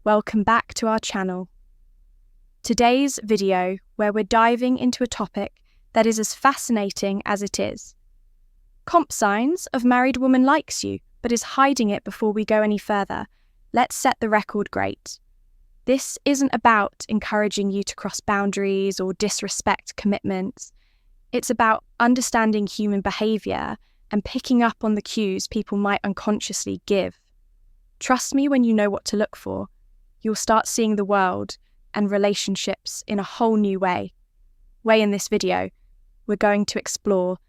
Welcome back to our channel. Today's video, where we're diving into a topic that is as fascinating as it is. Comp signs of married woman likes you, but is hiding it before we go any further. Let's set the record straight. This isn't about encouraging you to cross boundaries or disrespect commitments. It's about understanding human behavior and picking up on the cues people might unconsciously give. Trust me when you know what to look for. You'll start seeing the world and relationships in a whole new way. In this video, we're going to explore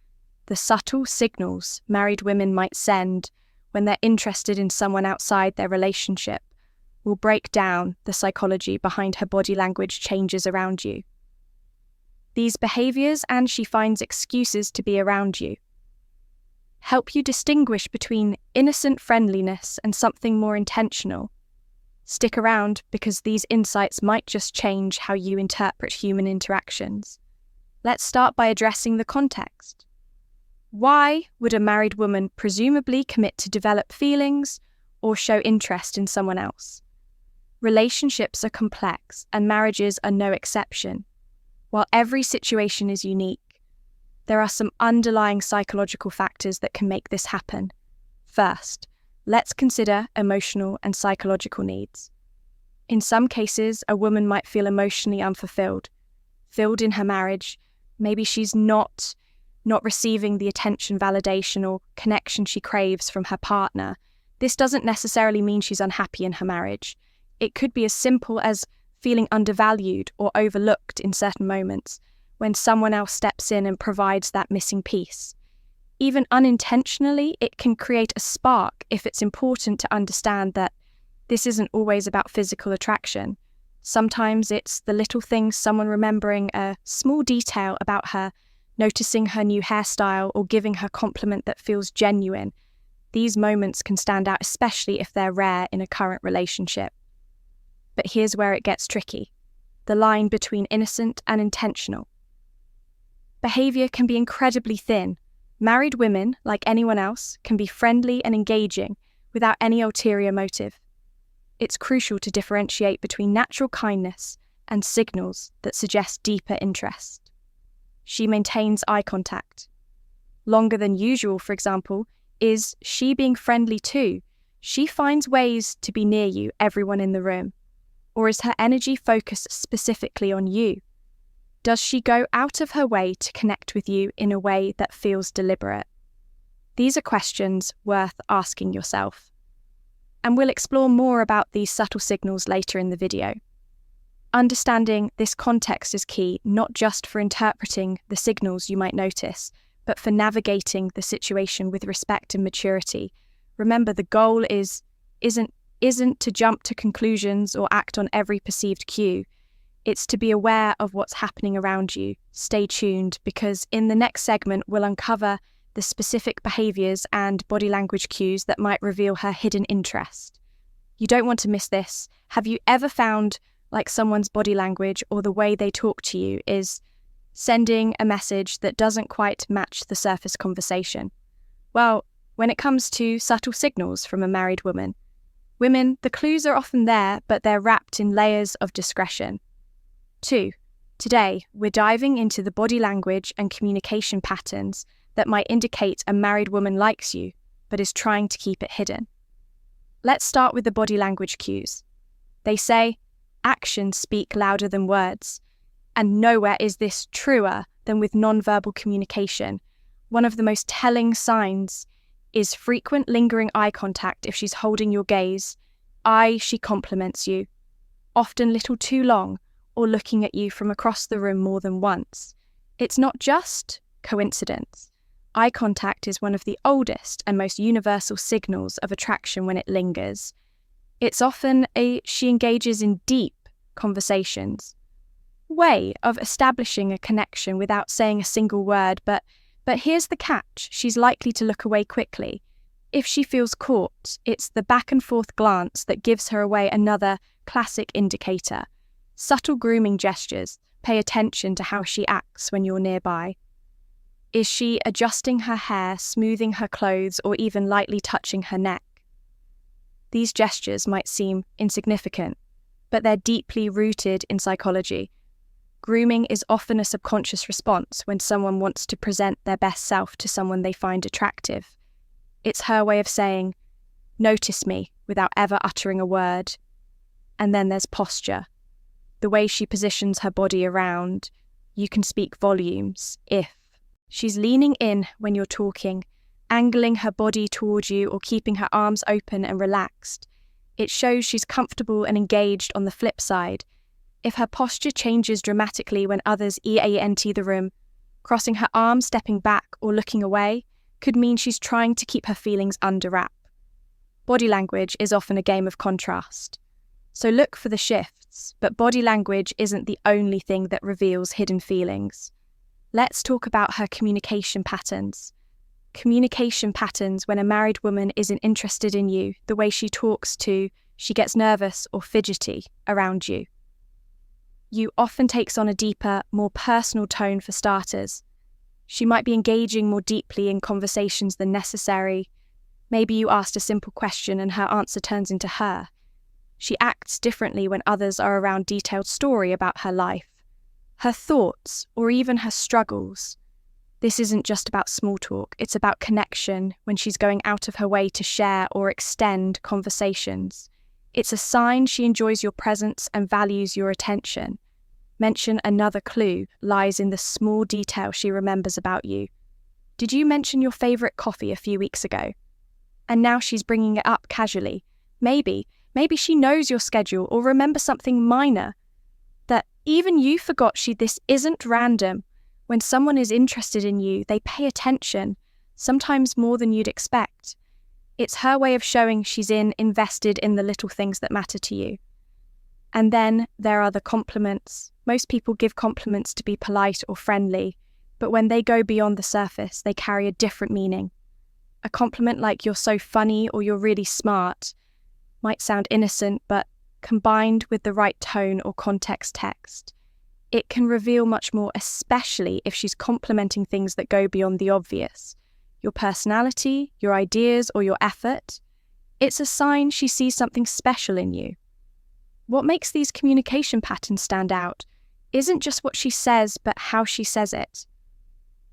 the subtle signals married women might send when they're interested in someone outside their relationship. We'll break down the psychology behind her body language changes around you. These behaviors, and she finds excuses to be around you. Help you distinguish between innocent friendliness and something more intentional. Stick around because these insights might just change how you interpret human interactions. Let's start by addressing the context. Why would a married woman presumably commit to develop feelings or show interest in someone else? Relationships are complex, and marriages are no exception. While every situation is unique, there are some underlying psychological factors that can make this happen. First, let's consider emotional and psychological needs. In some cases, a woman might feel emotionally unfulfilled, filled in her marriage. Maybe she's not receiving the attention, validation, or connection she craves from her partner. This doesn't necessarily mean she's unhappy in her marriage. It could be as simple as feeling undervalued or overlooked in certain moments when someone else steps in and provides that missing piece. Even unintentionally, it can create a spark if it's important to understand that this isn't always about physical attraction. Sometimes it's the little things, someone remembering a small detail about her, noticing her new hairstyle, or giving her compliment that feels genuine. These moments can stand out, especially if they're rare in a current relationship. But here's where it gets tricky. The line between innocent and intentional. Behavior can be incredibly thin. Married women, like anyone else, can be friendly and engaging without any ulterior motive. It's crucial to differentiate between natural kindness and signals that suggest deeper interest. She maintains eye contact. Longer than usual, for example, is she being friendly too? She finds ways to be near you, everyone in the room. Or is her energy focused specifically on you? Does she go out of her way to connect with you in a way that feels deliberate? These are questions worth asking yourself. And we'll explore more about these subtle signals later in the video. Understanding this context is key, not just for interpreting the signals you might notice, but for navigating the situation with respect and maturity. Remember, the goal isn't to jump to conclusions or act on every perceived cue. It's to be aware of what's happening around you. Stay tuned, because in the next segment, we'll uncover the specific behaviors and body language cues that might reveal her hidden interest. You don't want to miss this. Have you ever found like someone's body language or the way they talk to you is sending a message that doesn't quite match the surface conversation? Well, when it comes to subtle signals from a married woman, the clues are often there, but they're wrapped in layers of discretion. 2. Today, we're diving into the body language and communication patterns that might indicate a married woman likes you, but is trying to keep it hidden. Let's start with the body language cues. They say, actions speak louder than words, and nowhere is this truer than with nonverbal communication. One of the most telling signs is frequent lingering eye contact if she's holding your gaze. She compliments you, often little too long, or looking at you from across the room more than once. It's not just coincidence. Eye contact is one of the oldest and most universal signals of attraction when it lingers. It's often she engages in deep conversations. Way of establishing a connection without saying a single word, but here's the catch. She's likely to look away quickly. If she feels caught, it's the back and forth glance that gives her away. Another classic indicator. Subtle grooming gestures. Pay attention to how she acts when you're nearby. Is she adjusting her hair, smoothing her clothes, or even lightly touching her neck? These gestures might seem insignificant, but they're deeply rooted in psychology. Grooming is often a subconscious response when someone wants to present their best self to someone they find attractive. It's her way of saying, "Notice me," without ever uttering a word. And then there's posture. The way she positions her body around, you can speak volumes. If she's leaning in when you're talking, angling her body toward you or keeping her arms open and relaxed, it shows she's comfortable and engaged. On the flip side, if her posture changes dramatically when others enter the room, crossing her arms, stepping back, or looking away, could mean she's trying to keep her feelings under wrap. Body language is often a game of contrast. So look for the shifts, but body language isn't the only thing that reveals hidden feelings. Let's talk about her communication patterns. Communication patterns when a married woman isn't interested in you, the way she talks to, she gets nervous or fidgety around you. You often takes on a deeper, more personal tone for starters. She might be engaging more deeply in conversations than necessary. Maybe you asked a simple question and her answer turns into her. She acts differently when others are around. Detailed story about her life, her thoughts, or even her struggles. This isn't just about small talk, it's about connection when she's going out of her way to share or extend conversations. It's a sign she enjoys your presence and values your attention. Mention another clue lies in the small detail she remembers about you. Did you mention your favourite coffee a few weeks ago? And now she's bringing it up casually. Maybe she knows your schedule or remembers something minor that even you forgot. This isn't random. When someone is interested in you, they pay attention, sometimes more than you'd expect. It's her way of showing she's invested in the little things that matter to you. And then there are the compliments. Most people give compliments to be polite or friendly, but when they go beyond the surface, they carry a different meaning. A compliment like "you're so funny" or "you're really smart" might sound innocent, but combined with the right tone or context text, it can reveal much more, especially if she's complimenting things that go beyond the obvious. Your personality, your ideas, or your effort. It's a sign she sees something special in you. What makes these communication patterns stand out isn't just what she says, but how she says it.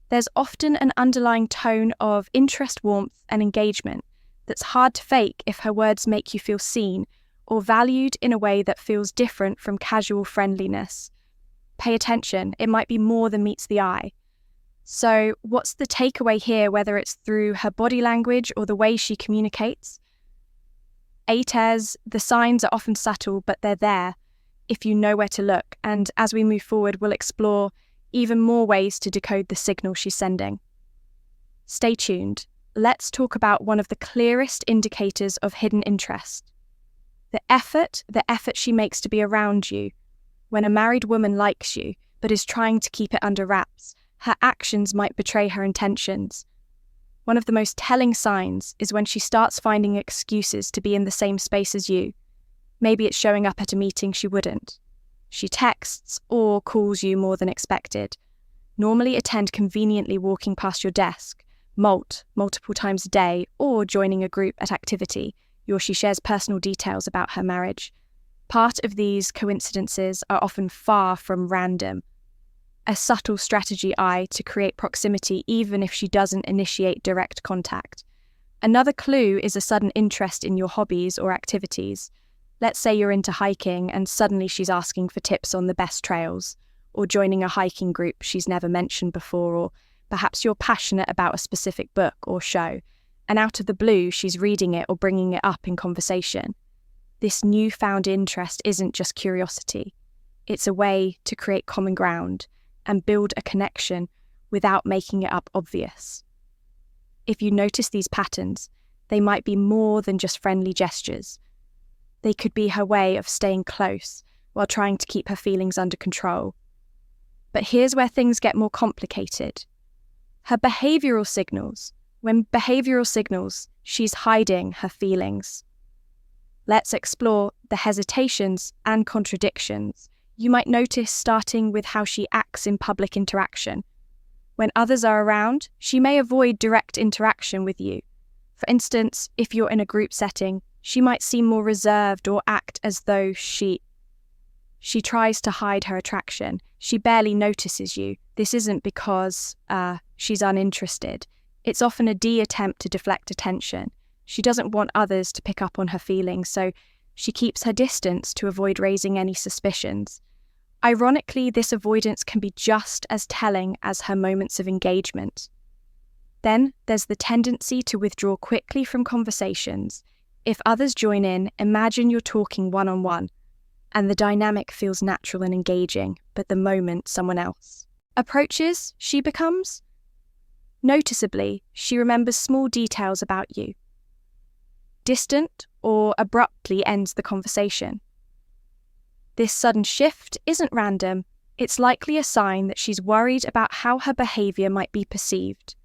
There's often an underlying tone of interest, warmth, and engagement that's hard to fake if her words make you feel seen or valued in a way that feels different from casual friendliness. Pay attention, it might be more than meets the eye. So, what's the takeaway here, whether it's through her body language or the way she communicates? The signs are often subtle, but they're there if you know where to look. And as we move forward, we'll explore even more ways to decode the signal she's sending. Stay tuned. Let's talk about one of the clearest indicators of hidden interest. The effort she makes to be around you. When a married woman likes you, but is trying to keep it under wraps, her actions might betray her intentions. One of the most telling signs is when she starts finding excuses to be in the same space as you. Maybe it's showing up at a meeting she wouldn't. She texts or calls you more than expected. Normally attend conveniently walking past your desk, multiple times a day, or joining a group at activity, or she shares personal details about her marriage. Part of these coincidences are often far from random. A subtle strategy to create proximity even if she doesn't initiate direct contact. Another clue is a sudden interest in your hobbies or activities. Let's say you're into hiking and suddenly she's asking for tips on the best trails, or joining a hiking group she's never mentioned before, or perhaps you're passionate about a specific book or show, and out of the blue she's reading it or bringing it up in conversation. This newfound interest isn't just curiosity. It's a way to create common ground and build a connection without making it obvious. If you notice these patterns, they might be more than just friendly gestures. They could be her way of staying close while trying to keep her feelings under control. But here's where things get more complicated. Her behavioural signals. When behavioural signals, she's hiding her feelings. Let's explore the hesitations and contradictions you might notice, starting with how she acts in public interaction. When others are around, she may avoid direct interaction with you. For instance, if you're in a group setting, she might seem more reserved or act as though she She tries to hide her attraction. She barely notices you. This isn't because she's uninterested. It's often a attempt to deflect attention. She doesn't want others to pick up on her feelings, so she keeps her distance to avoid raising any suspicions. Ironically, this avoidance can be just as telling as her moments of engagement. Then there's the tendency to withdraw quickly from conversations. If others join in, imagine you're talking one-on-one, and the dynamic feels natural and engaging, but the moment someone else approaches, she becomes. Noticeably, she remembers small details about you. Distant or abruptly ends the conversation. This sudden shift isn't random. It's likely a sign that she's worried about how her behaviour might be perceived.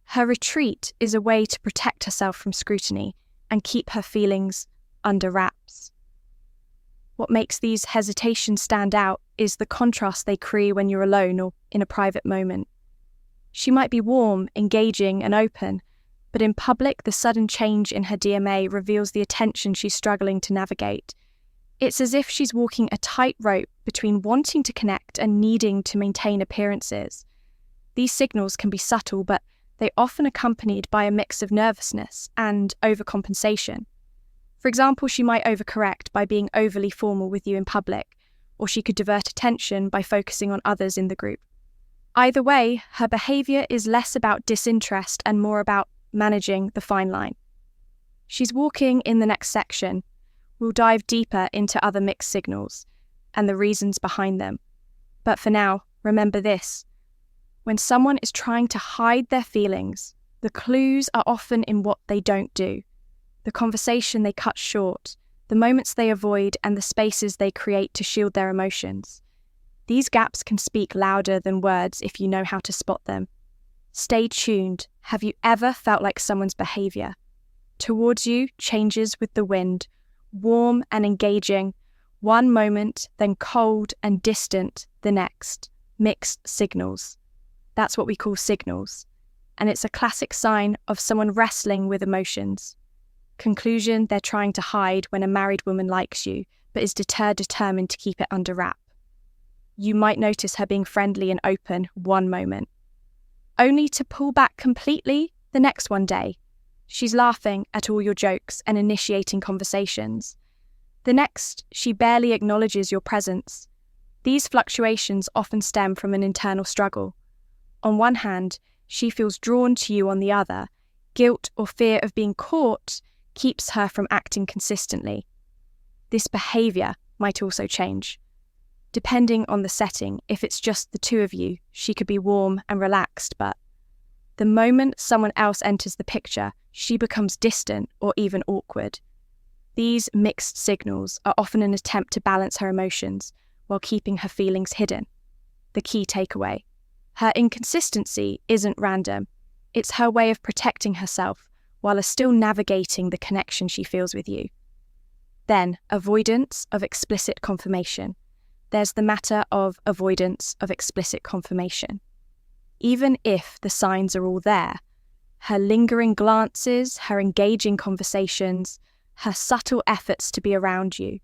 Her retreat is a way to protect herself from scrutiny and keep her feelings under wraps. What makes these hesitations stand out is the contrast they create when you're alone or in a private moment. She might be warm, engaging, and open, but in public, the sudden change in her DMA reveals the tension she's struggling to navigate. It's as if she's walking a tightrope between wanting to connect and needing to maintain appearances. These signals can be subtle, but they're often accompanied by a mix of nervousness and overcompensation. For example, she might overcorrect by being overly formal with you in public, or she could divert attention by focusing on others in the group. Either way, her behaviour is less about disinterest and more about managing the fine line. She's walking in the next section. We'll dive deeper into other mixed signals and the reasons behind them. But for now, remember this. When someone is trying to hide their feelings, the clues are often in what they don't do, the conversation they cut short, the moments they avoid, and the spaces they create to shield their emotions. These gaps can speak louder than words if you know how to spot them. Stay tuned. Have you ever felt like someone's behaviour towards you changes with the wind, warm and engaging, one moment, then cold and distant the next? Mixed signals. That's what we call signals, and it's a classic sign of someone wrestling with emotions. Conclusion: they're trying to hide when a married woman likes you, but is determined to keep it under wrap. You might notice her being friendly and open one moment, only to pull back completely the next one day. She's laughing at all your jokes and initiating conversations. The next, she barely acknowledges your presence. These fluctuations often stem from an internal struggle. On one hand, she feels drawn to you. On the other, guilt or fear of being caught keeps her from acting consistently. This behaviour might also change. Depending on the setting, if it's just the two of you, she could be warm and relaxed, but the moment someone else enters the picture, she becomes distant or even awkward. These mixed signals are often an attempt to balance her emotions while keeping her feelings hidden. The key takeaway: her inconsistency isn't random. It's her way of protecting herself while still navigating the connection she feels with you. Then, avoidance of explicit confirmation. There's the matter of avoidance of explicit confirmation. Even if the signs are all there, her lingering glances, her engaging conversations, her subtle efforts to be around you,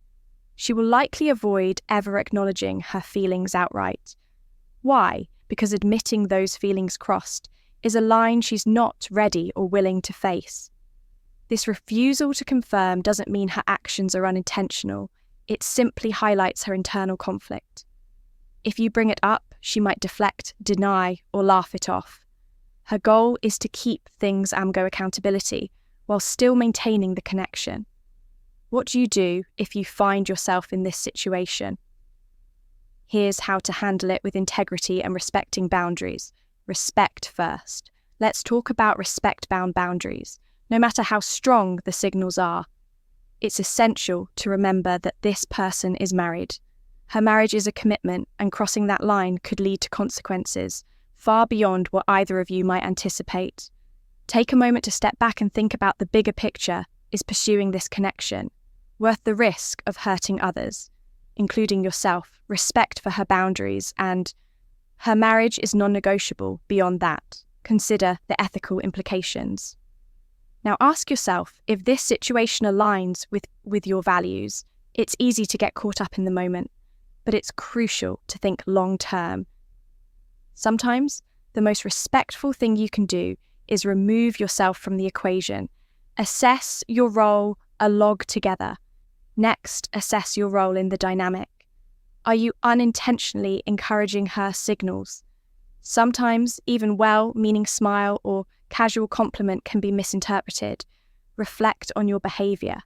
she will likely avoid ever acknowledging her feelings outright. Why? Because admitting those feelings crossed is a line she's not ready or willing to face. This refusal to confirm doesn't mean her actions are unintentional. It simply highlights her internal conflict. If you bring it up, she might deflect, deny, or laugh it off. Her goal is to keep things AMGO accountability while still maintaining the connection. What do you do if you find yourself in this situation? Here's how to handle it with integrity and respecting boundaries. Respect first. Let's talk about respect-bound boundaries. No matter how strong the signals are, it's essential to remember that this person is married. Her marriage is a commitment, and crossing that line could lead to consequences far beyond what either of you might anticipate. Take a moment to step back and think about the bigger picture. Is pursuing this connection worth the risk of hurting others, including yourself? Respect for her boundaries, and her marriage is non-negotiable. Beyond that, consider the ethical implications. Now ask yourself if this situation aligns with your values. It's easy to get caught up in the moment, but it's crucial to think long term. Sometimes, the most respectful thing you can do is remove yourself from the equation. Assess your role along together. Next, assess your role in the dynamic. Are you unintentionally encouraging her signals? Sometimes, even well-meaning smile or casual compliment can be misinterpreted. Reflect on your behavior.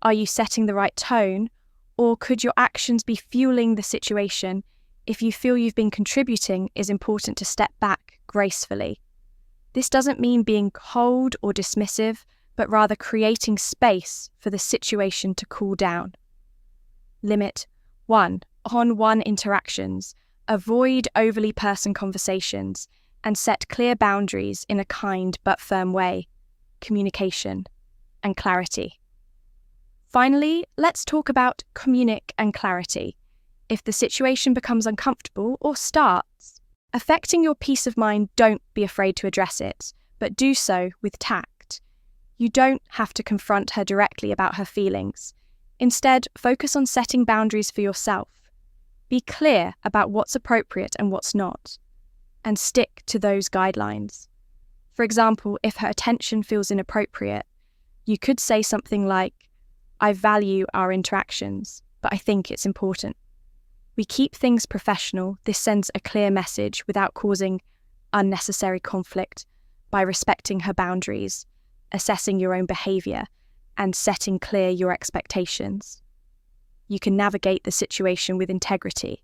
Are you setting the right tone, or could your actions be fueling the situation? If you feel you've been contributing, it's important to step back gracefully. This doesn't mean being cold or dismissive, but rather creating space for the situation to cool down. Limit one-on-one interactions. Avoid overly personal conversations and set clear boundaries in a kind but firm way. Communication and clarity. Finally, let's talk about communic and clarity. If the situation becomes uncomfortable or starts affecting your peace of mind, don't be afraid to address it, but do so with tact. You don't have to confront her directly about her feelings. Instead, focus on setting boundaries for yourself. Be clear about what's appropriate and what's not, and stick to those guidelines. For example, if her attention feels inappropriate, you could say something like, "I value our interactions, but I think it's important." We keep things professional. This sends a clear message without causing unnecessary conflict by respecting her boundaries, assessing your own behavior, and setting clear your expectations. You can navigate the situation with integrity.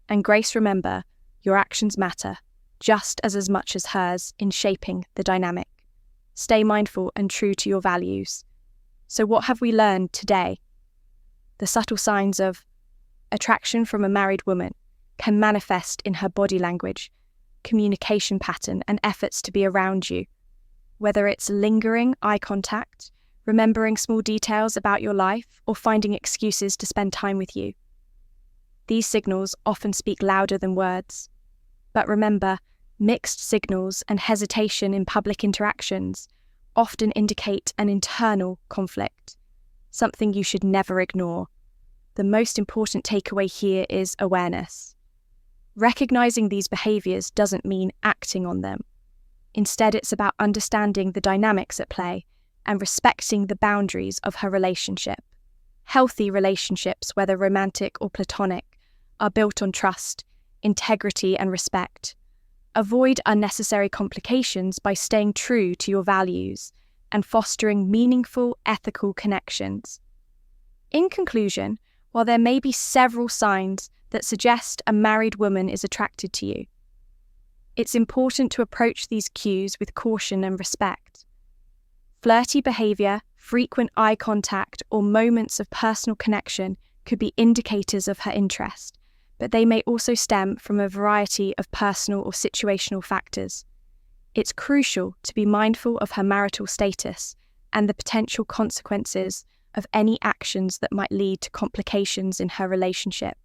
And Grace, remember, your actions matter just as much as hers in shaping the dynamic. Stay mindful and true to your values. So what have we learned today? The subtle signs of attraction from a married woman can manifest in her body language, communication pattern, and efforts to be around you. Whether it's lingering eye contact, remembering small details about your life, or finding excuses to spend time with you. These signals often speak louder than words. But remember, mixed signals and hesitation in public interactions often indicate an internal conflict, something you should never ignore. The most important takeaway here is awareness. Recognizing these behaviors doesn't mean acting on them. Instead, it's about understanding the dynamics at play and respecting the boundaries of her relationship. Healthy relationships, whether romantic or platonic, are built on trust, integrity, and respect. Avoid unnecessary complications by staying true to your values and fostering meaningful, ethical connections. In conclusion, while there may be several signs that suggest a married woman is attracted to you, it's important to approach these cues with caution and respect. Flirty behavior, frequent eye contact, or moments of personal connection could be indicators of her interest, but they may also stem from a variety of personal or situational factors. It's crucial to be mindful of her marital status and the potential consequences of any actions that might lead to complications in her relationship.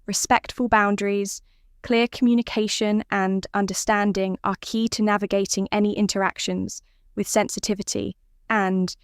Respectful boundaries, clear communication, and understanding are key to navigating any interactions with sensitivity and